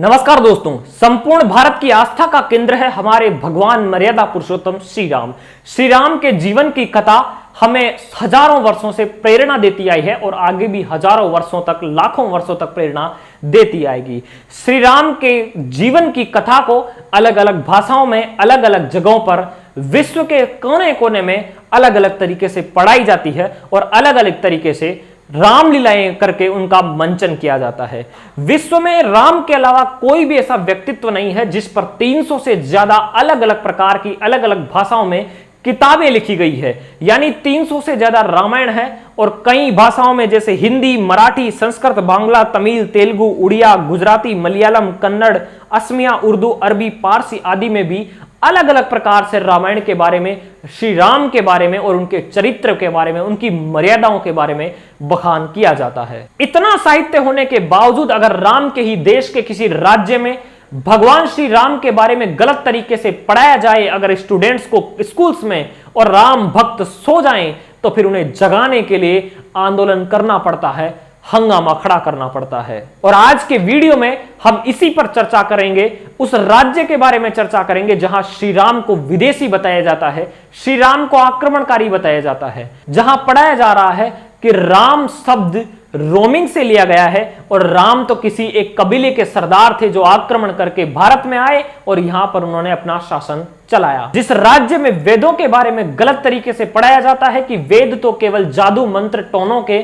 नमस्कार दोस्तों, संपूर्ण भारत की आस्था का केंद्र है हमारे भगवान मर्यादा पुरुषोत्तम श्री राम। श्री राम के जीवन की कथा हमें हजारों वर्षों से प्रेरणा देती आई है और आगे भी हजारों वर्षों तक, लाखों वर्षों तक प्रेरणा देती आएगी। श्री राम के जीवन की कथा को अलग अलग भाषाओं में, अलग अलग जगहों पर, विश्व के कोने कोने में अलग अलग तरीके से पढ़ाई जाती है और अलग अलग तरीके से रामलीलाएं करके उनका मंचन किया जाता है। विश्व में राम के अलावा कोई भी ऐसा व्यक्तित्व नहीं है जिस पर 300 से ज्यादा अलग अलग प्रकार की अलग अलग भाषाओं में किताबें लिखी गई है। यानी 300 से ज्यादा रामायण है और कई भाषाओं में जैसे हिंदी, मराठी, संस्कृत, बांग्ला, तमिल, तेलुगु, उड़िया, गुजराती, मलयालम, कन्नड़, असमिया, उर्दू, अरबी, पारसी आदि में भी अलग अलग प्रकार से रामायण के बारे में, श्री राम के बारे में और उनके चरित्र के बारे में, उनकी मर्यादाओं के बारे में बखान किया जाता है। इतना साहित्य होने के बावजूद अगर राम के ही देश के किसी राज्य में भगवान श्री राम के बारे में गलत तरीके से पढ़ाया जाए, अगर स्टूडेंट्स को स्कूल्स में, और राम भक्त सो जाएं, तो फिर उन्हें जगाने के लिए आंदोलन करना पड़ता है, हंगामा खड़ा करना पड़ता है। और आज के वीडियो में हम इसी पर चर्चा करेंगे, उस राज्य के बारे में चर्चा करेंगे जहां श्री राम को विदेशी बताया जाता है, श्री राम को आक्रमणकारी बताया जाता है, जहां पढ़ाया जा रहा है कि राम शब्द रोमिंग से लिया गया है और राम तो किसी एक कबीले के सरदार थे जो आक्रमण करके भारत में आए और यहां पर उन्होंने अपना शासन चलाया। जिस राज्य में वेदों के बारे में गलत तरीके से पढ़ाया जाता है कि वेद तो केवल जादू मंत्र टोनों के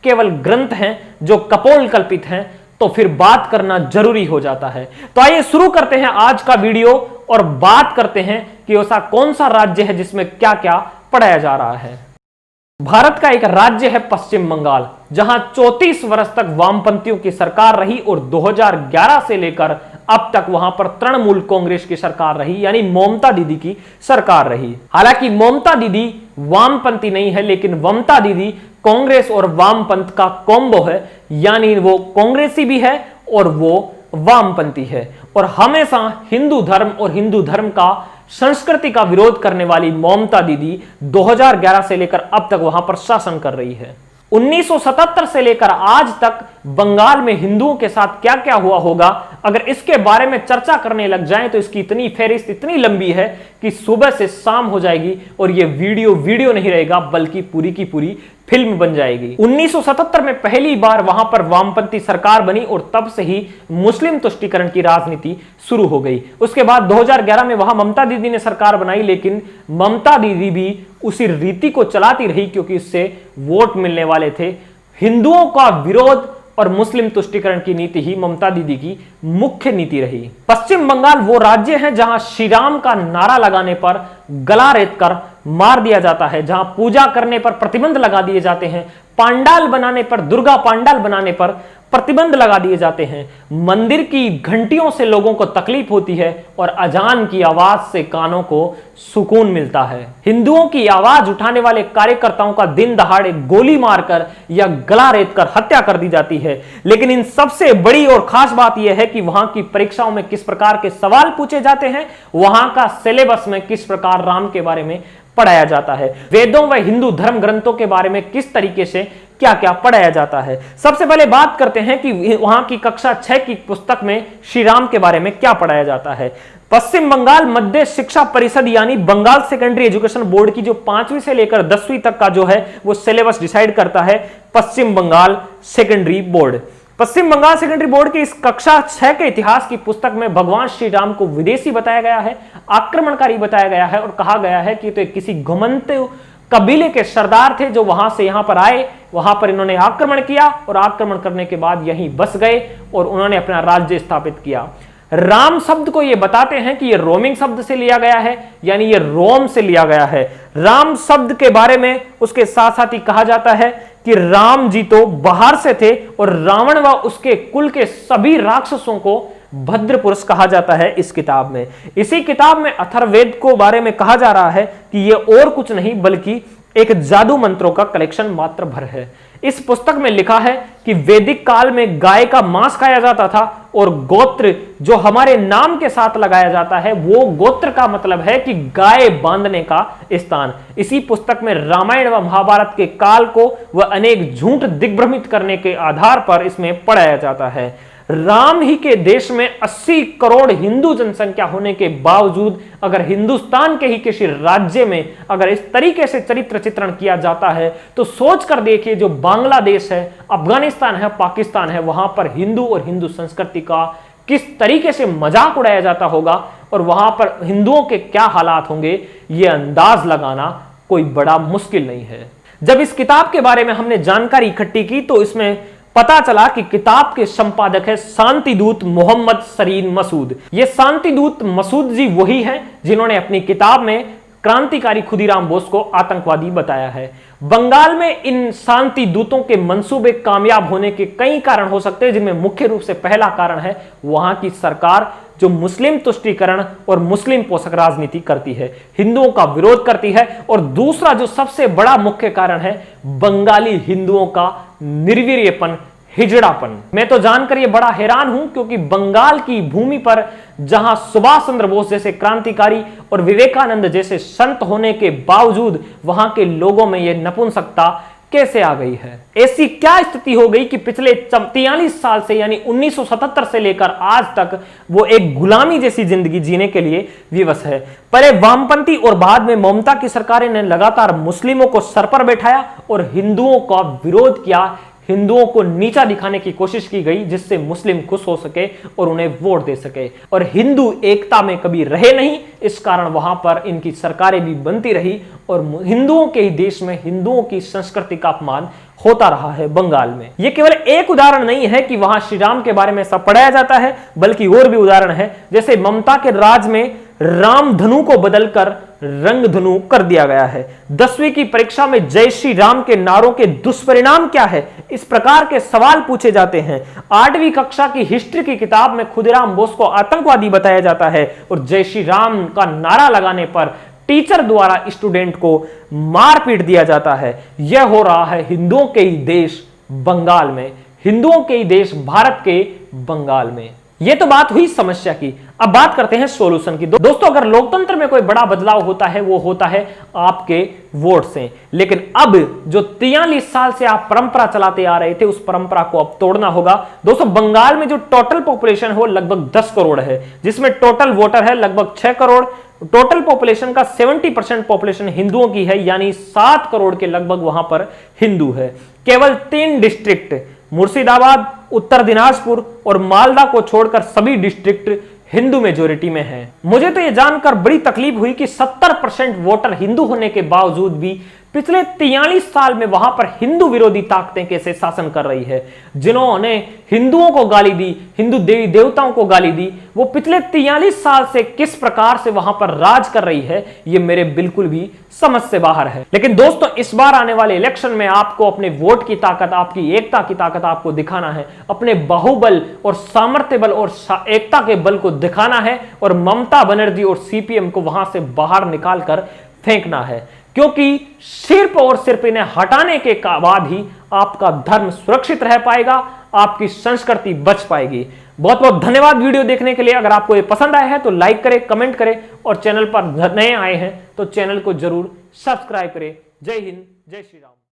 केवल ग्रंथ हैं जो कपोल कल्पित हैं, तो फिर बात करना जरूरी हो जाता है। तो आइए शुरू करते हैं आज का वीडियो और बात करते हैं कि ऐसा कौन सा राज्य है जिसमें क्या क्या पढ़ाया जा रहा है। भारत का एक राज्य है पश्चिम बंगाल, जहां 34 वर्ष तक वामपंथियों की सरकार रही और 2011 से लेकर अब तक वहां पर तृणमूल कांग्रेस की सरकार रही, यानी ममता दीदी की सरकार रही। हालांकि ममता दीदी वामपंथी नहीं है, लेकिन ममता दीदी कांग्रेस और वामपंथ का कॉम्बो है, यानी वो कांग्रेसी भी है और वो वामपंथी है। और हमेशा हिंदू धर्म और हिंदू धर्म का संस्कृति का विरोध करने वाली ममता दीदी 2011 से लेकर अब तक वहां पर शासन कर रही है। 1977 से लेकर आज तक बंगाल में हिंदुओं के साथ क्या क्या हुआ होगा, अगर इसके बारे में चर्चा करने लग जाएं तो इसकी इतनी फेहरिस्त इतनी लंबी है कि सुबह से शाम हो जाएगी और यह वीडियो नहीं रहेगा बल्कि पूरी की पूरी फिल्म बन जाएगी। 1977 में पहली बार वहां पर वामपंथी सरकार बनी और तब से ही मुस्लिम तुष्टीकरण की राजनीति शुरू हो गई। उसके बाद 2011 में वहां ममता दीदी ने सरकार बनाई, लेकिन ममता दीदी भी उसी रीति को चलाती रही क्योंकि इससे वोट मिलने वाले थे। हिंदुओं का विरोध और मुस्लिम तुष्टीकरण की नीति ही ममता दीदी की मुख्य नीति रही। पश्चिम बंगाल वो राज्य है जहां श्री राम का नारा लगाने पर गला रेत कर मार दिया जाता है, जहां पूजा करने पर प्रतिबंध लगा दिए जाते हैं, पांडाल बनाने पर, दुर्गा पांडाल बनाने पर प्रतिबंध लगा दिए जाते हैं, मंदिर की घंटियों से लोगों को तकलीफ होती है और अजान की आवाज से कानों को सुकून मिलता है। हिंदुओं की आवाज उठाने वाले कार्यकर्ताओं का दिन दहाड़े गोली मारकर या गला रेत कर हत्या कर दी जाती है। लेकिन इन सबसे बड़ी और खास बात यह है कि वहां की परीक्षाओं में किस प्रकार के सवाल पूछे जाते हैं, वहां का सिलेबस में किस प्रकार राम के बारे में पढ़ाया जाता है, वेदों व हिंदू धर्म ग्रंथों के बारे में किस तरीके से क्या क्या पढ़ाया जाता है। सबसे पहले बात करते हैं कि वहां की कक्षा 6 की पुस्तक में श्री राम के बारे में क्या पढ़ाया जाता है। पश्चिम बंगाल मध्य शिक्षा परिषद यानी बंगाल सेकेंडरी एजुकेशन बोर्ड की जो 5वीं से लेकर 10वीं तक का जो है वो सिलेबस डिसाइड करता है पश्चिम बंगाल सेकेंडरी बोर्ड। पश्चिम बंगाल सेकेंडरी बोर्ड की इस कक्षा 6 के इतिहास की पुस्तक में भगवान श्री राम को विदेशी बताया गया है, आक्रमणकारी बताया गया है और कहा गया है कि तो किसी घुमंत कबीले के सरदार थे जो वहां से यहां पर आए, वहां पर इन्होंने आक्रमण किया और आक्रमण करने के बाद यहीं बस गए और उन्होंने अपना राज्य स्थापित किया। राम शब्द को यह बताते हैं कि यह रोमिंग शब्द से लिया गया है, यानी यह रोम से लिया गया है। राम शब्द के बारे में उसके साथ साथ ही कहा जाता है कि राम जी तो बाहर से थे और रावण व उसके कुल के सभी राक्षसों को भद्र पुरुष कहा जाता है इस किताब में। इसी किताब में अथर्ववेद को बारे में कहा जा रहा है कि यह और कुछ नहीं बल्कि एक जादू मंत्रों का कलेक्शन मात्र भर है। इस पुस्तक में लिखा है कि वैदिक काल में गाय का मांस खाया जाता था और गोत्र जो हमारे नाम के साथ लगाया जाता है वो गोत्र का मतलब है कि गाय बांधने का स्थान। इसी पुस्तक में रामायण व महाभारत के काल को व अनेक झूठ दिग्भ्रमित करने के आधार पर इसमें पढ़ाया जाता है। राम ही के देश में 80 करोड़ हिंदू जनसंख्या होने के बावजूद अगर हिंदुस्तान के ही किसी राज्य में अगर इस तरीके से चरित्र चित्रण किया जाता है तो सोच कर देखिए, जो बांग्लादेश है, अफगानिस्तान है, पाकिस्तान है, वहां पर हिंदू और हिंदू संस्कृति का किस तरीके से मजाक उड़ाया जाता होगा और वहां पर हिंदुओं के क्या हालात होंगे, यह अंदाज लगाना कोई बड़ा मुश्किल नहीं है। जब इस किताब के बारे में हमने जानकारी इकट्ठी की तो इसमें पता चला कि किताब के संपादक है शांतिदूत मोहम्मद सरीन मसूद। ये शांतिदूत मसूद जी वही हैं जिन्होंने अपनी किताब में क्रांतिकारी खुदीराम बोस को आतंकवादी बताया है। बंगाल में इन शांति दूतों के मंसूबे कामयाब होने के कई कारण हो सकते हैं, जिनमें मुख्य रूप से पहला कारण है वहां की सरकार जो मुस्लिम तुष्टीकरण और मुस्लिम पोषक राजनीति करती है, हिंदुओं का विरोध करती है। और दूसरा जो सबसे बड़ा मुख्य कारण है बंगाली हिंदुओं का निर्वीर्यपन, हिजड़ापन। मैं तो जानकर ये बड़ा हैरान हूं क्योंकि बंगाल की भूमि पर जहां सुभाष चंद्र बोस जैसे क्रांतिकारी और विवेकानंद जैसे संत होने के बावजूद वहां के लोगों में यह नपुंसकता कैसे आ गई है। ऐसी क्या स्थिति हो गई कि पिछले 43 साल से यानी 1977 से लेकर आज तक वो एक गुलामी जैसी जिंदगी जीने के लिए विवश है। पहले वामपंथी और बाद में ममता की सरकारें ने लगातार मुस्लिमों को सर पर बैठाया और हिंदुओं का विरोध किया, हिंदुओं को नीचा दिखाने की कोशिश की गई जिससे मुस्लिम खुश हो सके और उन्हें वोट दे सके। और हिंदू एकता में कभी रहे नहीं, इस कारण वहां पर इनकी सरकारें भी बनती रही और हिंदुओं के ही देश में हिंदुओं की संस्कृति का अपमान होता रहा है बंगाल में। यह केवल एक उदाहरण नहीं है कि वहां श्री राम के बारे में सब पढ़ाया जाता है, बल्कि और भी उदाहरण है। जैसे ममता के राज में राम धनु को बदलकर रंग धनु कर दिया गया है। 10वीं की परीक्षा में जय श्री राम के नारों के दुष्परिणाम क्या है, इस प्रकार के सवाल पूछे जाते हैं। 8वीं कक्षा की हिस्ट्री की किताब में खुदीराम बोस को आतंकवादी बताया जाता है और जय श्री राम का नारा लगाने पर टीचर द्वारा स्टूडेंट को मारपीट दिया जाता है। यह हो रहा है हिंदुओं के ही देश बंगाल में, हिंदुओं के ही देश भारत के बंगाल में। यह तो बात हुई समस्या की। अब बात करते हैं सॉल्यूशन की। दोस्तों, अगर लोकतंत्र में कोई बड़ा बदलाव होता है वो होता है आपके वोट से। लेकिन अब जो 43 साल से आप परंपरा चलाते आ रहे थे उस परंपरा को अब तोड़ना होगा। दोस्तों, बंगाल में जो टोटल पॉपुलेशन है वो लगभग 10 करोड़ है, जिसमें टोटल वोटर है लगभग 6 करोड़। टोटल पॉपुलेशन का 70% पॉपुलेशन हिंदुओं की है, यानी 7 करोड़ के लगभग वहां पर हिंदू है। केवल 3 डिस्ट्रिक्ट मुर्शिदाबाद, उत्तर दिनाजपुर और मालदा को छोड़कर सभी डिस्ट्रिक्ट हिंदू मेजोरिटी में है। मुझे तो यह जानकर बड़ी तकलीफ हुई कि 70% वोटर हिंदू होने के बावजूद भी पिछले 43 साल में वहां पर हिंदू विरोधी ताकतें कैसे शासन कर रही है। जिन्होंने हिंदुओं को गाली दी, हिंदू देवी देवताओं को गाली दी, वो पिछले 43 साल से किस प्रकार से वहां पर राज कर रही है, ये मेरे बिल्कुल भी समझ से बाहर है। लेकिन दोस्तों, इस बार आने वाले इलेक्शन में आपको अपने वोट की ताकत, आपकी एकता की ताकत आपको दिखाना है, अपने बाहुबल और सामर्थ्य बल और एकता के बल को दिखाना है और ममता बनर्जी और सीपीएम को वहां से बाहर निकालकर फेंकना है। क्योंकि सिर्फ और सिर्फ इन्हें हटाने के बाद ही आपका धर्म सुरक्षित रह पाएगा, आपकी संस्कृति बच पाएगी। बहुत बहुत धन्यवाद वीडियो देखने के लिए। अगर आपको ये पसंद आया है तो लाइक करें, कमेंट करें और चैनल पर नए आए हैं तो चैनल को जरूर सब्सक्राइब करें। जय हिंद, जय श्री राम।